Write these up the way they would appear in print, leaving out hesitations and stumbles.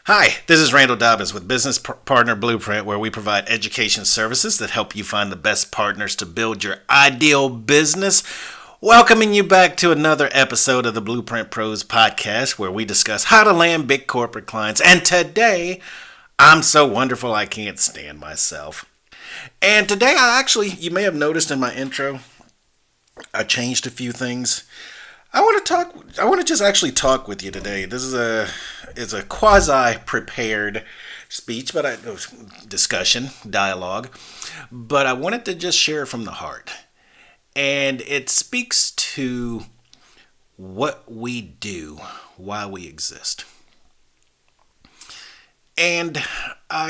Hi, this is Randall Dobbins with Business Partner Blueprint, where we provide education services that help you find the best partners to build your ideal business. Welcoming you back to another episode of the Blueprint Pros podcast, where we discuss how to land big corporate clients. And today, I'm so wonderful I can't stand myself. And today, you may have noticed in my intro, I changed a few things. I want to just actually talk with you today. This is a quasi prepared speech, discussion, dialogue, but I wanted to just share from the heart. And it speaks to what we do, why we exist. And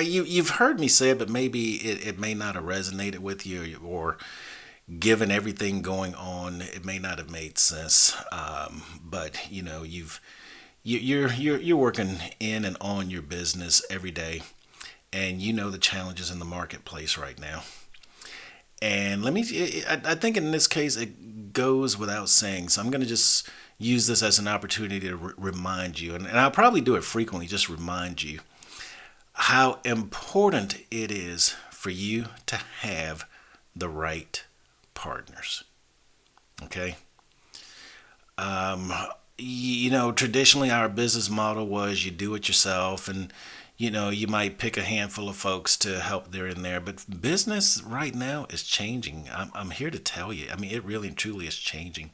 you've heard me say it, but maybe it may not have resonated with you, or given everything going on, it may not have made sense. But you know, you're working in and on your business every day, and you know the challenges in the marketplace right now. And I think in this case it goes without saying. So I'm going to just use this as an opportunity to remind you, and I'll probably do it frequently, just remind you how important it is for you to have the right partners. Okay. Traditionally our business model was you do it yourself, and you might pick a handful of folks to help there and there, but business right now is changing. I'm here to tell you. I mean, it really and truly is changing.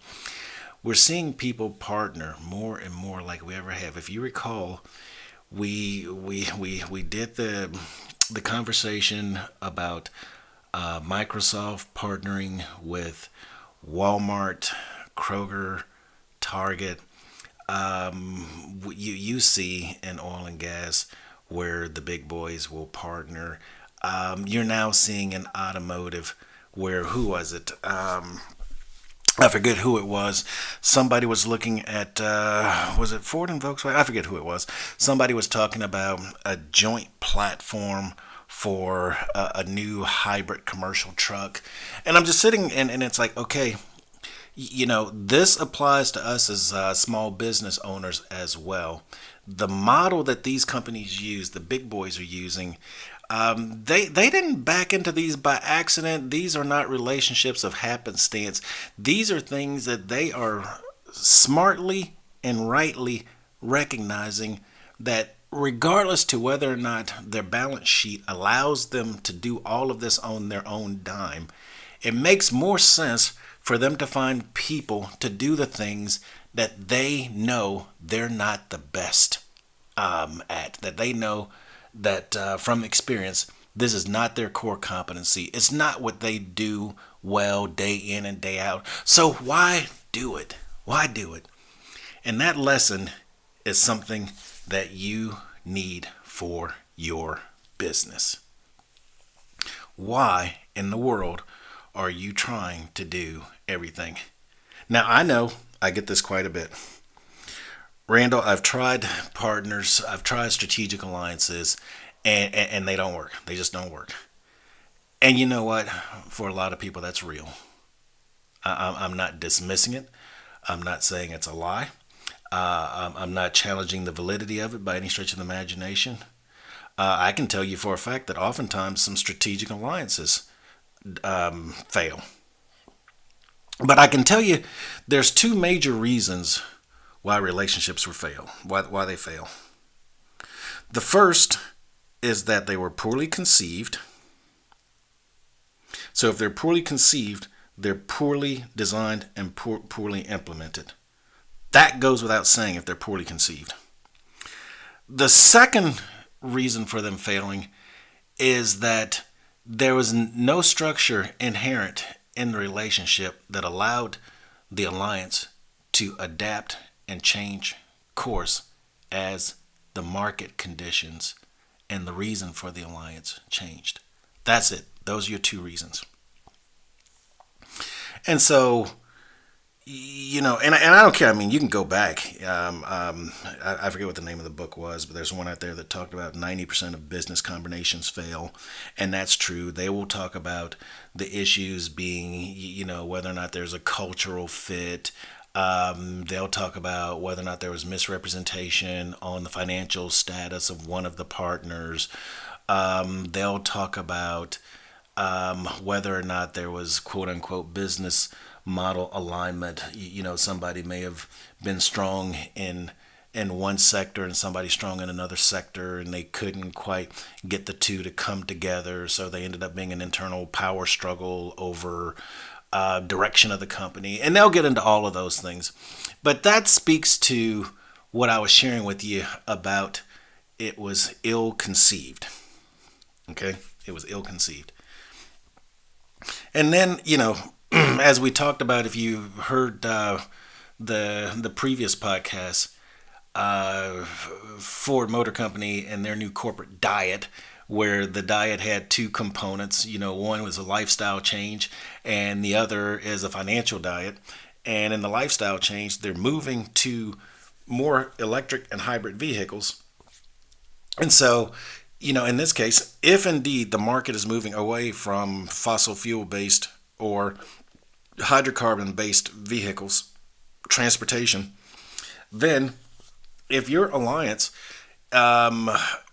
We're seeing people partner more and more like we ever have. If you recall, we did the conversation about Microsoft partnering with Walmart, Kroger, Target. You see in oil and gas where the big boys will partner. You're now seeing in automotive where, who was it? I forget who it was. Somebody was looking at, was it Ford and Volkswagen? I forget who it was. Somebody was talking about a joint platform for a new hybrid commercial truck. And I'm just sitting and it's like, okay, this applies to us as small business owners as well. The model that these companies use, the big boys are using, they didn't back into these by accident. These are not relationships of happenstance. These are things that they are smartly and rightly recognizing that regardless to whether or not their balance sheet allows them to do all of this on their own dime, it makes more sense for them to find people to do the things that they know they're not the best at, that they know that from experience, this is not their core competency. It's not what they do well day in and day out. So why do it? Why do it? And that lesson is something that you need for your business. Why in the world are you trying to do everything? Now, I know I get this quite a bit. Randall, I've tried partners, I've tried strategic alliances, and they don't work. They just don't work. And you know what? For a lot of people, that's real. I'm not dismissing it. I'm not saying it's a lie. I'm not challenging the validity of it by any stretch of the imagination. I can tell you for a fact that oftentimes some strategic alliances fail. But I can tell you there's two major reasons why relationships why they fail. The first is that they were poorly conceived. So if they're poorly conceived, they're poorly designed and poorly implemented. That goes without saying if they're poorly conceived. The second reason for them failing is that there was no structure inherent in the relationship that allowed the alliance to adapt and change course as the market conditions and the reason for the alliance changed. That's it. Those are your two reasons. And so, and I don't care. I mean, you can go back. I forget what the name of the book was, but there's one out there that talked about 90% of business combinations fail. And that's true. They will talk about the issues being, whether or not there's a cultural fit, They'll talk about whether or not there was misrepresentation on the financial status of one of the partners. They'll talk about whether or not there was quote unquote business model alignment. Somebody may have been strong in one sector and somebody strong in another sector, and they couldn't quite get the two to come together, so they ended up being an internal power struggle over direction of the company. And they'll get into all of those things, but that speaks to what I was sharing with you about it was ill conceived. Okay, it was ill conceived. And then, as we talked about, if you heard the previous podcast, Ford Motor Company and their new corporate diet, where the diet had two components. One was a lifestyle change, and the other is a financial diet. And in the lifestyle change, they're moving to more electric and hybrid vehicles. And so, in this case, if indeed the market is moving away from fossil fuel based or hydrocarbon based vehicles, transportation, then if your alliance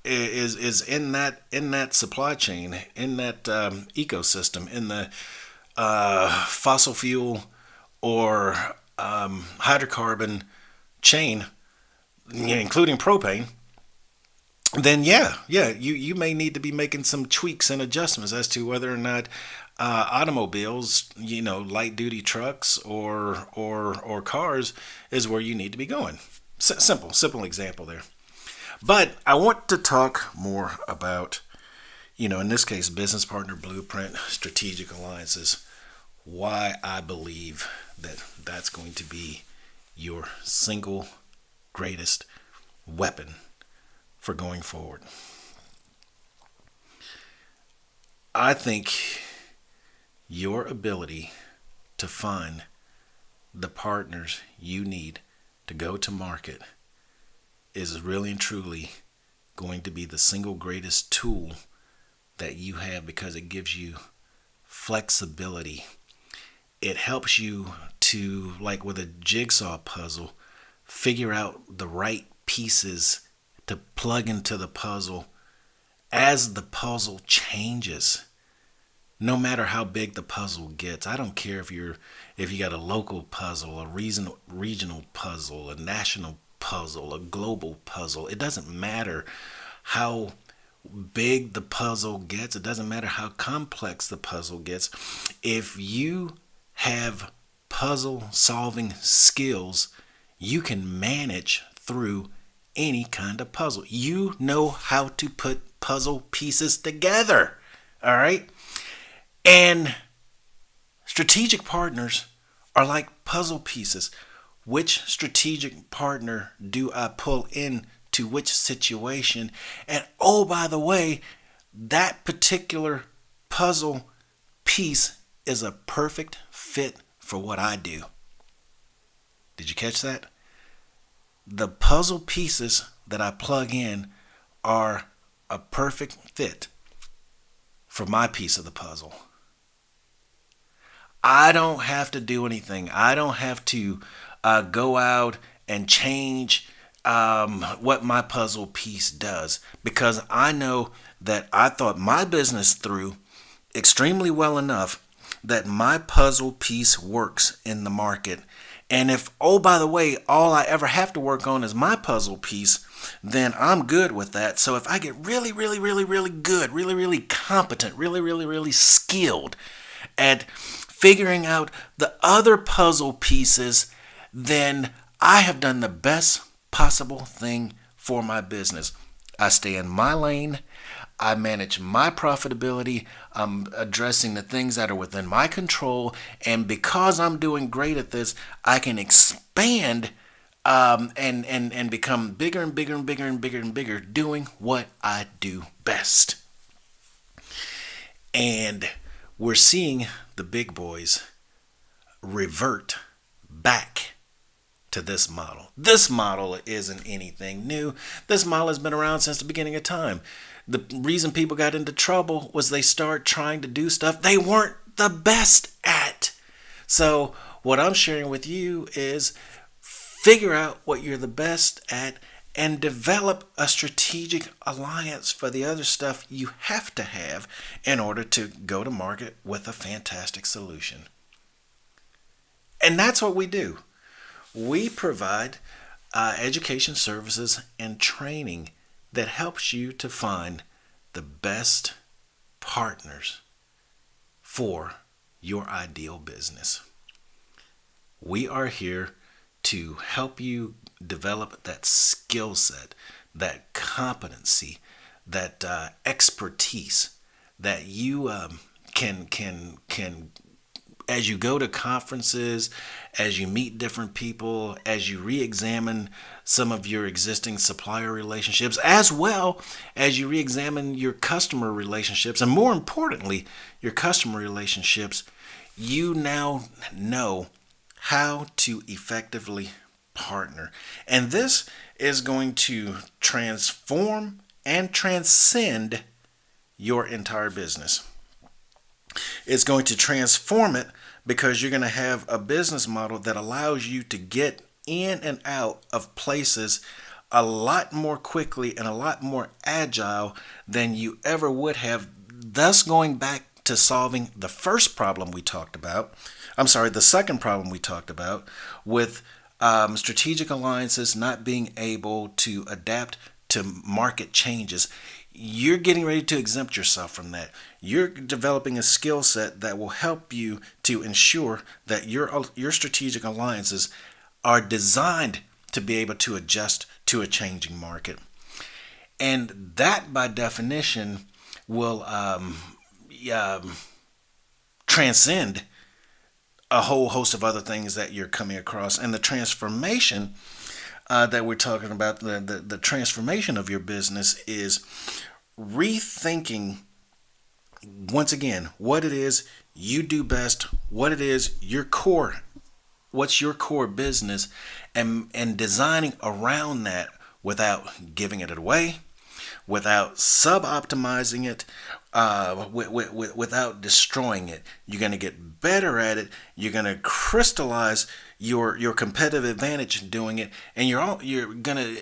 is in that supply chain, in that ecosystem, in the fossil fuel or hydrocarbon chain, including propane, then you may need to be making some tweaks and adjustments as to whether or not automobiles, light duty trucks or cars is where you need to be going. Simple example there. But I want to talk more about, in this case, business partner blueprint, strategic alliances, why I believe that that's going to be your single greatest weapon for going forward. I think your ability to find the partners you need to go to market is really and truly going to be the single greatest tool that you have, because it gives you flexibility. It helps you to, like with a jigsaw puzzle, figure out the right pieces to plug into the puzzle as the puzzle changes. No matter how big the puzzle gets, I don't care if you got a local puzzle, a regional puzzle, a national puzzle, a global puzzle. It doesn't matter how big the puzzle gets. It doesn't matter how complex the puzzle gets. If you have puzzle solving skills, you can manage through any kind of puzzle. You know how to put puzzle pieces together. All right? And strategic partners are like puzzle pieces. Which strategic partner do I pull in to which situation? And oh, by the way, that particular puzzle piece is a perfect fit for what I do. Did you catch that? The puzzle pieces that I plug in are a perfect fit for my piece of the puzzle. I don't have to do anything. I don't have to go out and change what my puzzle piece does, because I know that I thought my business through extremely well enough that my puzzle piece works in the market. And if, oh, by the way, all I ever have to work on is my puzzle piece, then I'm good with that. So if I get really, really, really, really good, really, really competent, really, really, really skilled at figuring out the other puzzle pieces, then I have done the best possible thing for my business. I stay in my lane. I manage my profitability. I'm addressing the things that are within my control. And because I'm doing great at this, I can expand and become bigger and bigger and bigger and bigger and bigger doing what I do best. And we're seeing the big boys revert back to this model. This model isn't anything new. This model has been around since the beginning of time. The reason people got into trouble was they started trying to do stuff they weren't the best at. So what I'm sharing with you is figure out what you're the best at and develop a strategic alliance for the other stuff you have to have in order to go to market with a fantastic solution. And that's what we do. We provide education services and training that helps you to find the best partners for your ideal business. We are here to help you develop that skill set, that competency, that expertise that you can as you go to conferences, as you meet different people, as you re-examine some of your existing supplier relationships, as well as you re-examine your customer relationships, and more importantly, your customer relationships, you now know how to effectively partner. And this is going to transform and transcend your entire business. It's going to transform it because you're going to have a business model that allows you to get in and out of places a lot more quickly and a lot more agile than you ever would have, thus going back to solving the first problem we talked about. The second problem we talked about with strategic alliances not being able to adapt to market changes. You're getting ready to exempt yourself from that. You're developing a skill set that will help you to ensure that your strategic alliances are designed to be able to adjust to a changing market. And that, by definition, will transcend a whole host of other things that you're coming across. And the transformation that we're talking about, the transformation of your business is rethinking, once again, what it is you do best, what it is your core, what's your core business, and designing around that without giving it away, without sub-optimizing it, without destroying it. You're going to get better at it. You're going to crystallize your competitive advantage in doing it, and you're going to,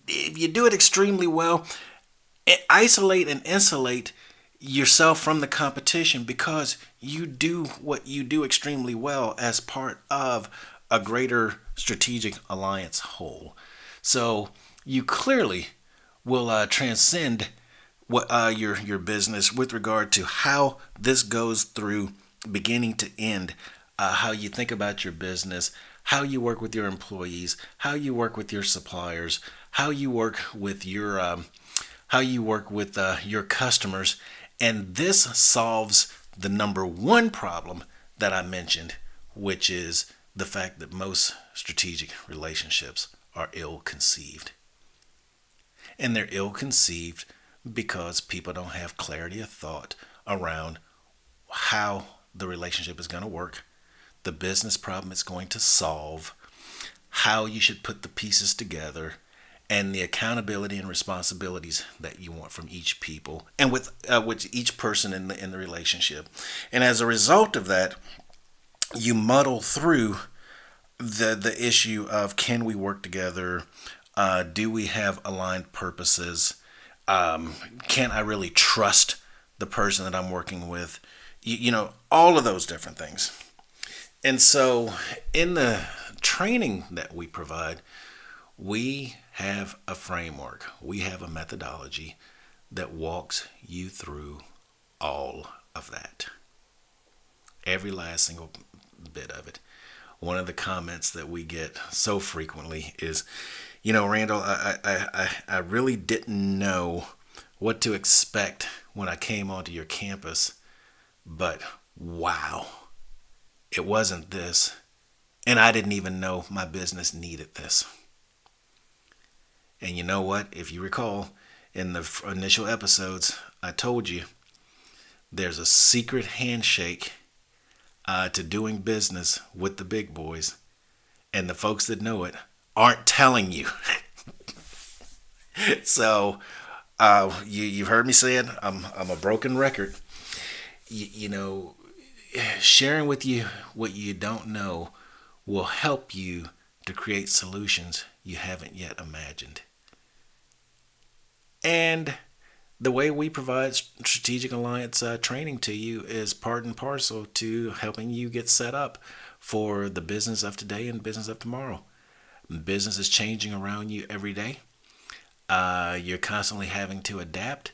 if you do it extremely well, isolate and insulate yourself from the competition because you do what you do extremely well as part of a greater strategic alliance whole. So you clearly will transcend what your business with regard to how this goes through beginning to end, how you think about your business, how you work with your employees, how you work with your suppliers, how you work with your customers. And this solves the number one problem that I mentioned, which is the fact that most strategic relationships are ill-conceived. And they're ill-conceived because people don't have clarity of thought around how the relationship is going to work, the business problem it's going to solve, how you should put the pieces together, and the accountability and responsibilities that you want from each people and with each person in the relationship. And as a result of that, you muddle through the issue of, can we work together? Do we have aligned purposes? Can I really trust the person that I'm working with? All of those different things. And so in the training that we provide, we have a framework. We have a methodology that walks you through all of that. Every last single bit of it. One of the comments that we get so frequently is, Randall, I really didn't know what to expect when I came onto your campus, but wow, it wasn't this. And I didn't even know my business needed this. And you know what? If you recall, in the initial episodes, I told you there's a secret handshake to doing business with the big boys. And the folks that know it aren't telling you. So you've heard me say it. I'm a broken record. sharing with you what you don't know will help you to create solutions you haven't yet imagined. And the way we provide strategic alliance training to you is part and parcel to helping you get set up for the business of today and business of tomorrow. Business is changing around you every day. You're constantly having to adapt,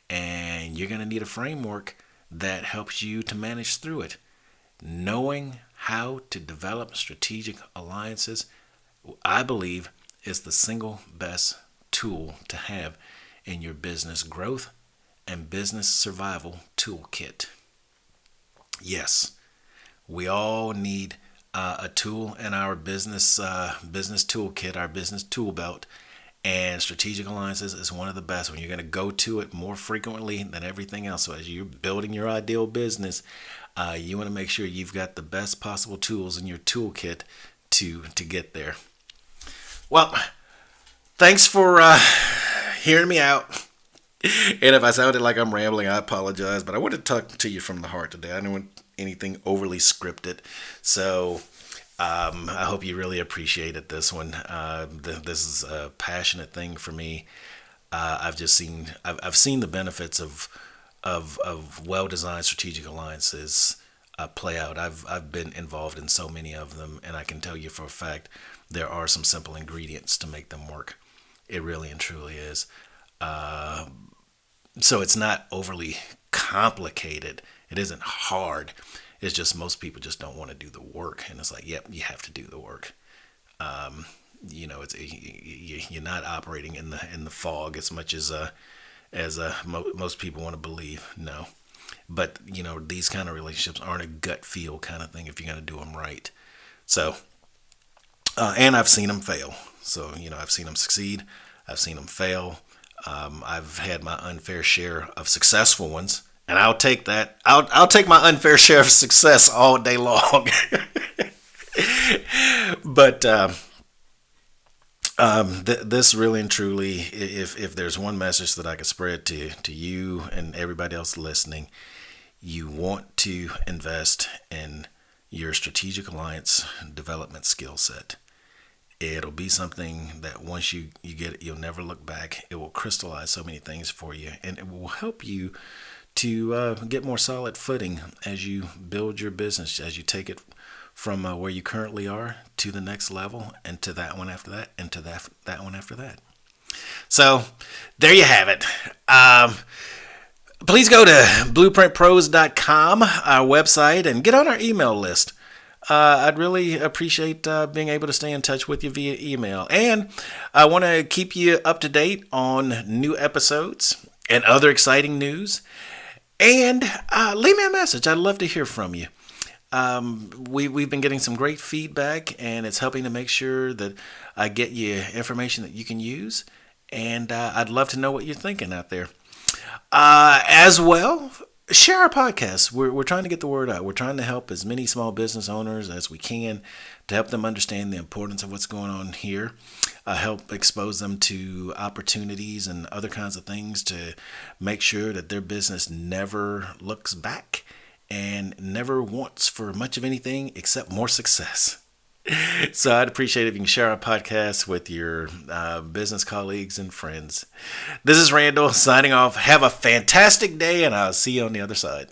and you're going to need a framework that helps you to manage through it. Knowing how to develop strategic alliances, I believe, is the single best tool to have in your business growth and business survival toolkit. Yes, we all need a tool in our business toolkit, our business tool belt, and strategic alliances is one of the best when you're going to go to it more frequently than everything else. So as you're building your ideal business, you want to make sure you've got the best possible tools in your toolkit to get there. Well, thanks for hearing me out. And if I sounded like I'm rambling, I apologize. But I want to talk to you from the heart today. I don't want anything overly scripted. So I hope you really appreciated this one. This is a passionate thing for me. I've seen the benefits of well-designed strategic alliances play out. I've been involved in so many of them, and I can tell you for a fact there are some simple ingredients to make them work. It really and truly is. So it's not overly complicated. It isn't hard. It's just most people just don't want to do the work, and it's like, yep, you have to do the work. You're not operating in the fog as much as most people want to believe. No, but these kind of relationships aren't a gut feel kind of thing if you're going to do them right. So, and I've seen them fail. So I've seen them succeed. I've seen them fail. I've had my unfair share of successful ones. And I'll take that. I'll take my unfair share of success all day long. But this really and truly, if there's one message that I could spread to you and everybody else listening, you want to invest in your strategic alliance development skill set. It'll be something that once you get it, you'll never look back. It will crystallize so many things for you, and it will help you to get more solid footing as you build your business, as you take it from where you currently are to the next level, and to that one after that, and to that one after that. So there you have it. Please go to blueprintpros.com, our website, and get on our email list. I'd really appreciate being able to stay in touch with you via email. And I want to keep you up to date on new episodes and other exciting news. And leave me a message. I'd love to hear from you. We've been getting some great feedback, and it's helping to make sure that I get you information that you can use. And I'd love to know what you're thinking out there. As well, share our podcast. We're trying to get the word out. We're trying to help as many small business owners as we can to help them understand the importance of what's going on here. Help expose them to opportunities and other kinds of things to make sure that their business never looks back and never wants for much of anything except more success. So I'd appreciate it if you can share our podcast with your business colleagues and friends. This is Randall signing off. Have a fantastic day, and I'll see you on the other side.